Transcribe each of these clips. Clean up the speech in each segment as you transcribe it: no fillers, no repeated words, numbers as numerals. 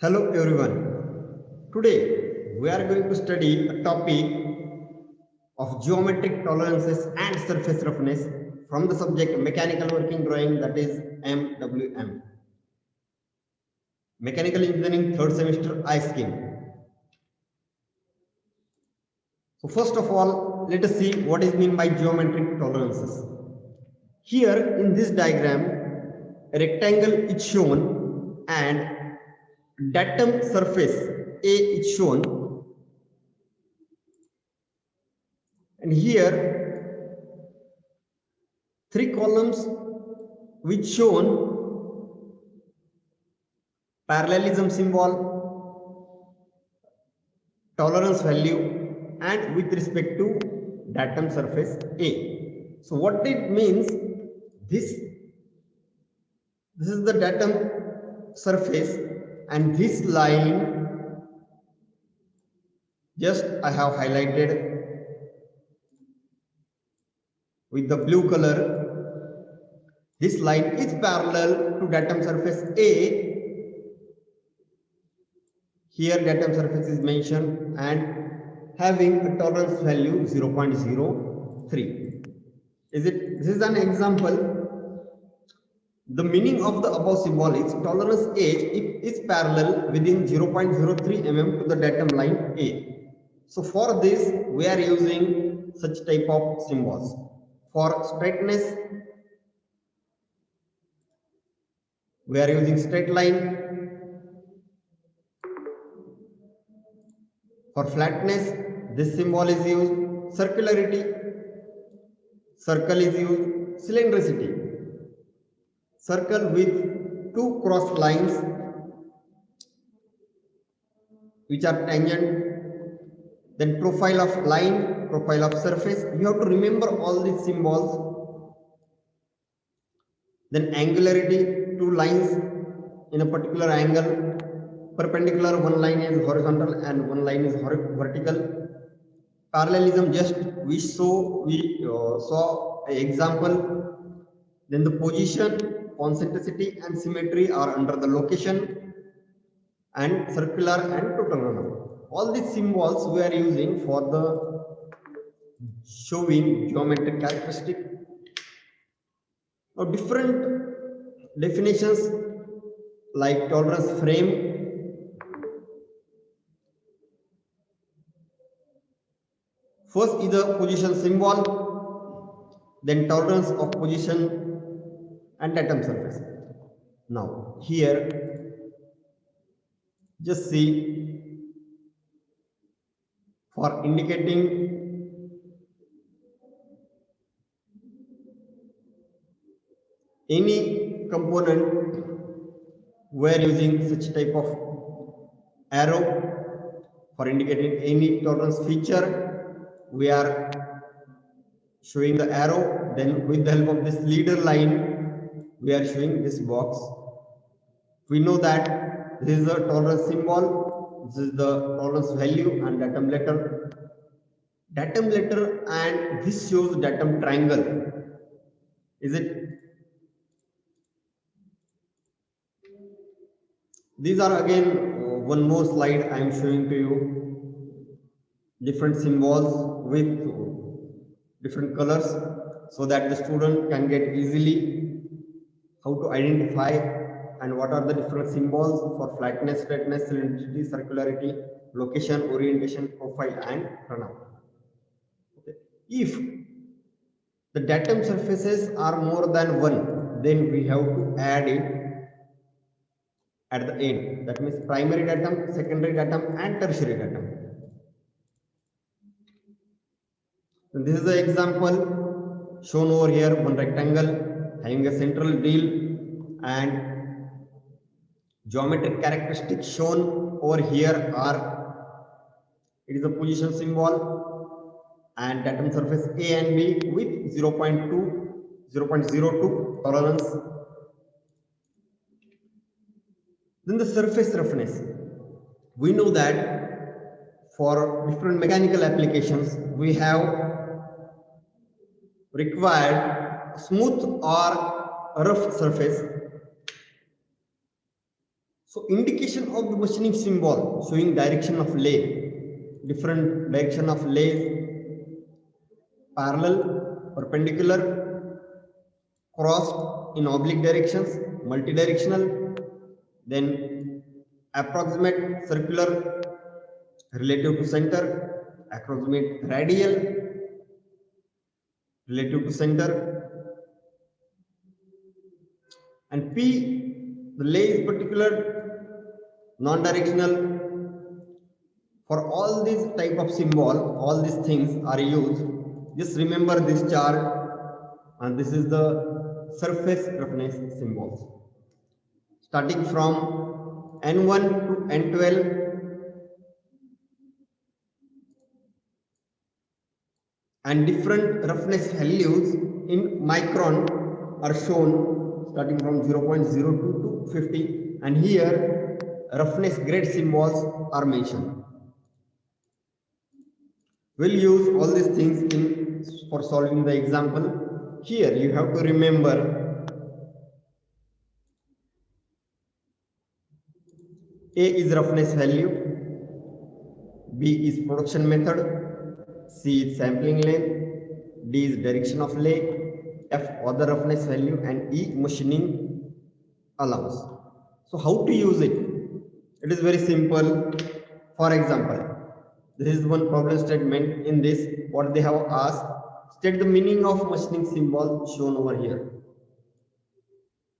Hello everyone. Today we are going to study a topic of geometric tolerances and surface roughness from the subject mechanical working drawing, that is MWM. Mechanical Engineering third semester I scheme. So first of all, let us see what is meant by geometric tolerances. Here in this diagram, a rectangle is shown and datum surface A is shown, and here three columns which shown parallelism symbol, tolerance value, and with respect to datum surface A. So what it means, this is the datum surface, and this line just I have highlighted with the blue color. This line is parallel to datum surface A. Here datum surface is mentioned and having a tolerance value 0.03. This is an example. The meaning of the above symbol is tolerance edge if is parallel within 0.03 mm to the datum line A. So for this we are using such type of symbols. For straightness we are using straight line. For flatness this symbol is used. Circularity, circle is used. Cylindricity, circle with two crossed lines which are tangent. Then profile of line, profile of surface. You have to remember all these symbols. Then angularity, two lines in a particular angle. Perpendicular, one line is horizontal and one line is vertical. Parallelism, just we saw an example. Then the position, concentricity and symmetry are under the location, and circular and total runner. All these symbols we are using for the showing geometric characteristic. Now different definitions like tolerance frame. First is the position symbol, then tolerance of position and datum surface. Now here just see, for indicating any component we are using such type of arrow. For indicating any tolerance feature we are showing the arrow. Then with the help of this leader line we are showing this box. We know that this is the tolerance symbol, this is the tolerance value, and datum letter, and this shows datum triangle. Is it? These are again one more slide I am showing to you, different symbols with different colors, so that the student can get easily how to identify and what are the different symbols for flatness, straightness, cylindricity, circularity, location, orientation, profile, and runout. Okay. If the datum surfaces are more than one, then we have to add it at the end. That means primary datum, secondary datum, and tertiary datum. And this is the example shown over here. One rectangle having a central deal, and geometric characteristics shown over here are, it is a position symbol and datum surface A and B with 0.02 tolerance. Then the surface roughness. We know that for different mechanical applications we have required smooth or rough surface. So indication of the machining symbol showing direction of lathe, different direction of lathe, parallel, perpendicular, crossed in oblique directions, multidirectional, then approximate circular, relative to center, approximate radial, relative to center, and P, the lathe is particular, non-directional. For all these type of symbol, all these things are used. Just remember this chart, and this is the surface roughness symbols. Starting from N1 to N12, and different roughness values in micron are shown starting from 0.02 to 50, and here roughness grade symbols are mentioned. We'll use all these things for solving the example. Here you have to remember A is roughness value, B is production method, C is sampling length, D is direction of lathe, F other roughness value, and E machining allowance. So how to use it? It is very simple. For example, this is one problem statement. In this, what they have asked, state the meaning of machining symbol shown over here.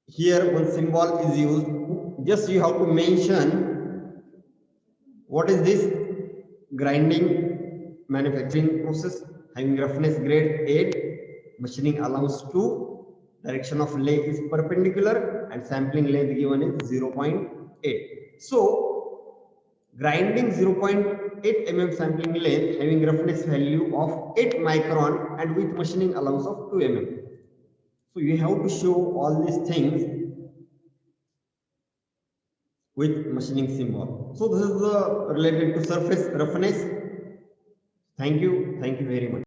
Here one symbol is used, just you have to mention what is this: grinding manufacturing process having roughness grade 8, machining allowance 2, direction of lathe is perpendicular, and sampling length given is 0.8. So grinding 0.8 mm sampling length having roughness value of 8 micron and with machining allowance of 2 mm. So you have to show all these things with machining symbol. So this is related to surface roughness. Thank you very much.